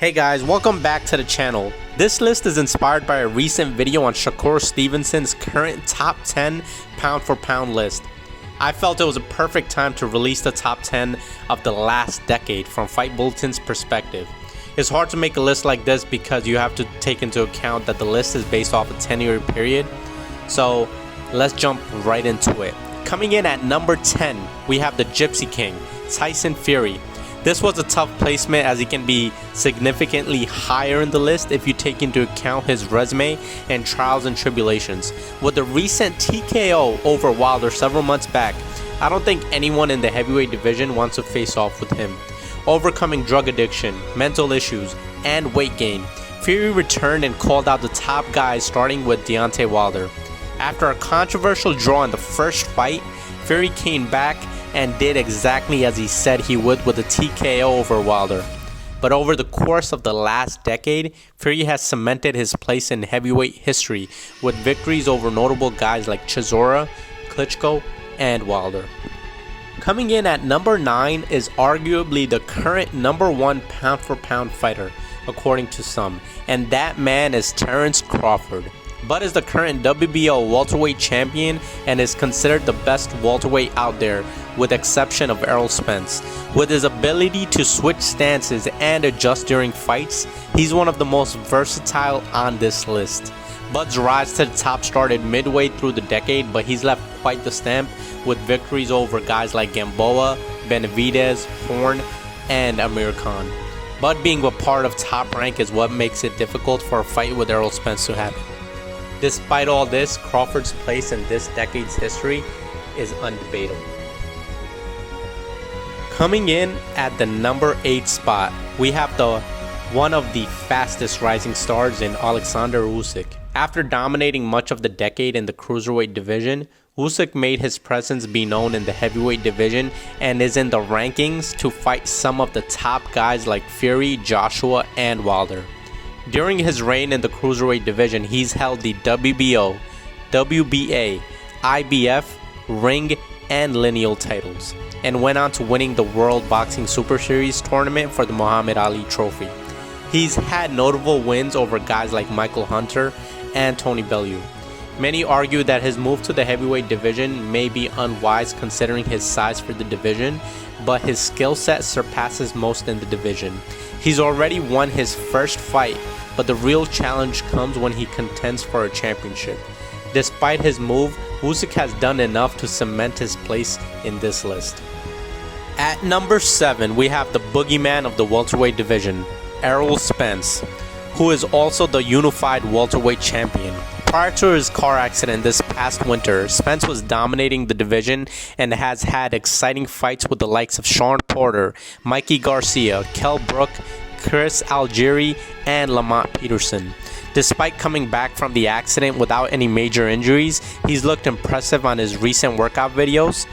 Hey guys, welcome back to the channel. This list is inspired by a recent video on Shakur Stevenson's current top 10 pound for pound list. I felt it was a perfect time to release the top 10 of the last decade from Fight Bulletin's perspective. It's hard to make a list like this because you have to take into account that the list is based off a 10-year period. So let's jump right into it. Coming in at number 10, we have the Gypsy King, Tyson Fury. This was a tough placement as he can be significantly higher in the list if you take into account his resume and trials and tribulations. With the recent TKO over Wilder several months back, I don't think anyone in the heavyweight division wants to face off with him. Overcoming drug addiction, mental issues, and weight gain, Fury returned and called out the top guys starting with Deontay Wilder. After a controversial draw in the first fight, Fury came back and did exactly as he said he would with a TKO over Wilder. But over the course of the last decade, Fury has cemented his place in heavyweight history with victories over notable guys like Chisora, Klitschko, and Wilder. Coming in at number 9 is arguably the current number 1 pound for pound fighter, according to some, and that man is Terence Crawford. Bud is the current WBO welterweight champion and is considered the best welterweight out there, with exception of Errol Spence. With his ability to switch stances and adjust during fights, he's one of the most versatile on this list. Bud's rise to the top started midway through the decade, but he's left quite the stamp with victories over guys like Gamboa, Benavidez, Horn, and Amir Khan. Bud being a part of Top Rank is what makes it difficult for a fight with Errol Spence to happen. Despite all this, Crawford's place in this decade's history is undebatable. Coming in at the number 8 spot, we have one of the fastest rising stars in Alexander Usyk. After dominating much of the decade in the cruiserweight division, Usyk made his presence be known in the heavyweight division and is in the rankings to fight some of the top guys like Fury, Joshua, and Wilder. During his reign in the cruiserweight division, he's held the WBO, WBA, IBF, Ring, and Lineal titles, and went on to winning the World Boxing Super Series tournament for the Muhammad Ali Trophy. He's had notable wins over guys like Michael Hunter and Tony Bellew. Many argue that his move to the heavyweight division may be unwise considering his size for the division, but his skill set surpasses most in the division. He's already won his first fight, but the real challenge comes when he contends for a championship. Despite his move, Usyk has done enough to cement his place in this list. At number 7, we have the boogeyman of the welterweight division, Errol Spence, who is also the unified welterweight champion. Prior to his car accident this past winter, Spence was dominating the division and has had exciting fights with the likes of Sean Porter, Mikey Garcia, Kell Brook, Chris Algieri, and Lamont Peterson. Despite coming back from the accident without any major injuries, he's looked impressive on his recent workout videos.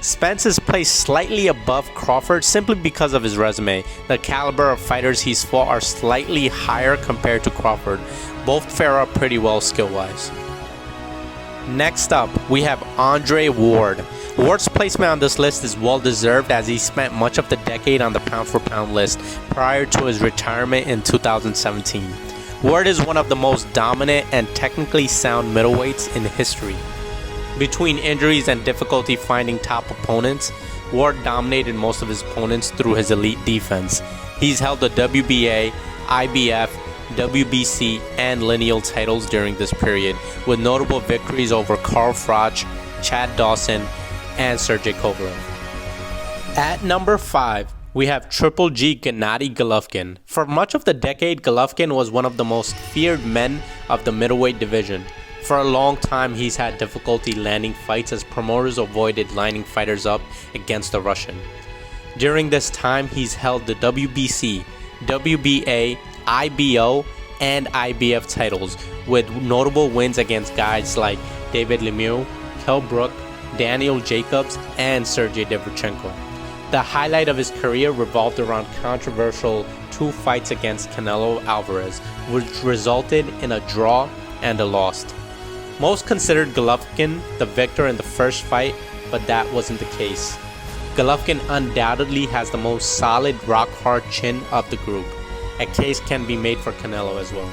Spence is placed slightly above Crawford simply because of his resume. The caliber of fighters he's fought are slightly higher compared to Crawford. Both fare up pretty well skill-wise. Next up, we have Andre Ward. Ward's placement on this list is well-deserved as he spent much of the decade on the pound-for-pound list prior to his retirement in 2017. Ward is one of the most dominant and technically sound middleweights in history. Between injuries and difficulty finding top opponents, Ward dominated most of his opponents through his elite defense. He's held the WBA, IBF, WBC, and Lineal titles during this period, with notable victories over Carl Froch, Chad Dawson, and Sergey Kovalev. At number 5, we have Triple G Gennady Golovkin. For much of the decade, Golovkin was one of the most feared men of the middleweight division. For a long time, he's had difficulty landing fights as promoters avoided lining fighters up against the Russian. During this time, he's held the WBC, WBA, IBO, and IBF titles, with notable wins against guys like David Lemieux, Kell Brook, Daniel Jacobs, and Sergey Derevyanchenko. The highlight of his career revolved around controversial 2 fights against Canelo Alvarez, which resulted in a draw and a loss. Most considered Golovkin the victor in the first fight, but that wasn't the case. Golovkin undoubtedly has the most solid rock-hard chin of the group. a case can be made for Canelo as well.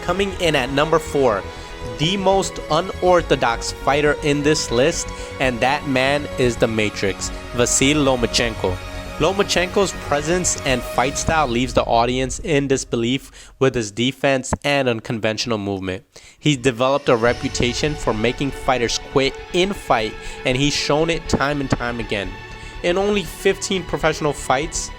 Coming in at number 4, the most unorthodox fighter in this list, and that man is the Matrix, Vasyl Lomachenko. Lomachenko's presence and fight style leaves the audience in disbelief with his defense and unconventional movement. He's developed a reputation for making fighters quit in fight, and he's shown it time and time again. In only 15 professional fights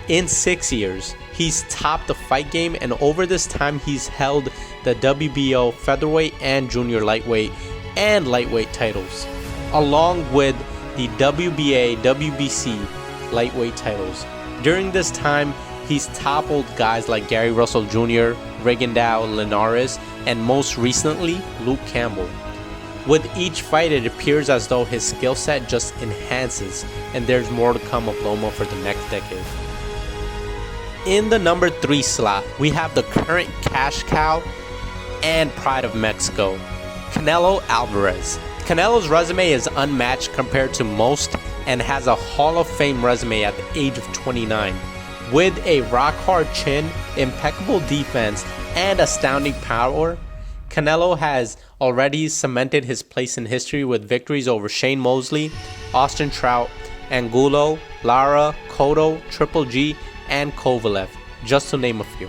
in 6 years, he's topped the fight game, and over this time he's held the WBO featherweight and junior lightweight and lightweight titles, along with the WBA, WBC lightweight titles. During this time, he's toppled guys like Gary Russell Jr., Rigondeaux, Linares, and most recently, Luke Campbell. With each fight, it appears as though his skill set just enhances, and there's more to come of Loma for the next decade. In the number 3 slot, we have the current cash cow and pride of Mexico, Canelo Alvarez. Canelo's resume is unmatched compared to most and has a Hall of Fame resume at the age of 29. With a rock-hard chin, impeccable defense, and astounding power, Canelo has already cemented his place in history with victories over Shane Mosley, Austin Trout, Angulo, Lara, Cotto, Triple G, and Kovalev, just to name a few.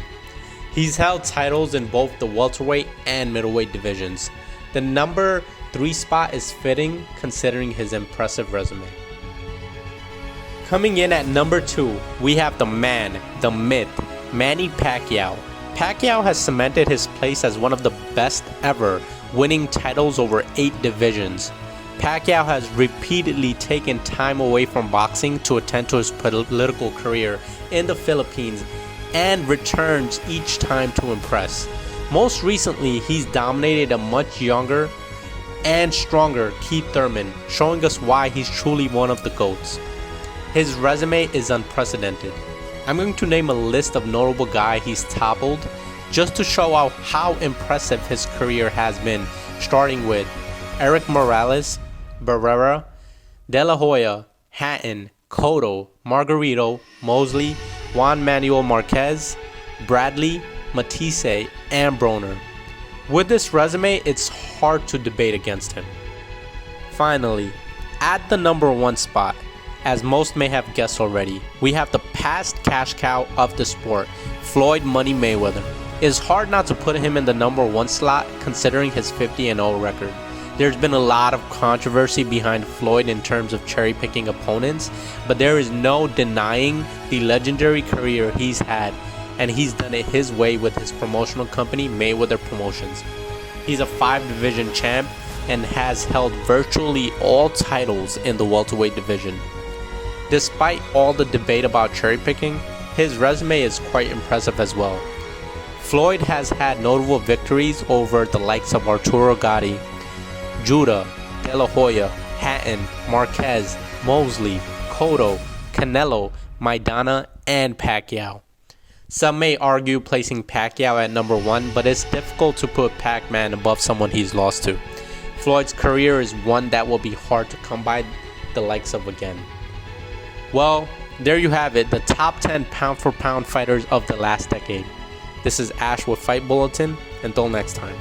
He's held titles in both the welterweight and middleweight divisions. The number 3 spot is fitting considering his impressive resume. Coming in at number 2, we have the man, the myth, Manny Pacquiao. Pacquiao has cemented his place as one of the best ever, winning titles over 8 divisions. Pacquiao has repeatedly taken time away from boxing to attend to his political career in the Philippines and returns each time to impress. Most recently, he's dominated a much younger and stronger Keith Thurman, showing us why he's truly one of the GOATs. His resume is unprecedented. I'm going to name a list of notable guys he's toppled just to show out how impressive his career has been, starting with Eric Morales, Barrera, De La Hoya, Hatton, Cotto, Margarito, Mosley, Juan Manuel Marquez, Bradley, Matisse, and Broner. With this resume, it's hard to debate against him. Finally, at the number 1 spot, as most may have guessed already, we have the past cash cow of the sport, Floyd Money Mayweather. It's hard not to put him in the number 1 slot considering his 50-0 record. There's been a lot of controversy behind Floyd in terms of cherry-picking opponents, but there is no denying the legendary career he's had, and he's done it his way with his promotional company, Mayweather Promotions. He's a 5-division champ and has held virtually all titles in the welterweight division. Despite all the debate about cherry-picking, his resume is quite impressive as well. Floyd has had notable victories over the likes of Arturo Gatti, Judah, De La Hoya, Hatton, Marquez, Mosley, Cotto, Canelo, Maidana, and Pacquiao. Some may argue placing Pacquiao at number 1, but it's difficult to put Pac-Man above someone he's lost to. Floyd's career is one that will be hard to come by the likes of again. Well, there you have it, the top 10 pound-for-pound fighters of the last decade. This is Ash with Fight Bulletin. Until next time.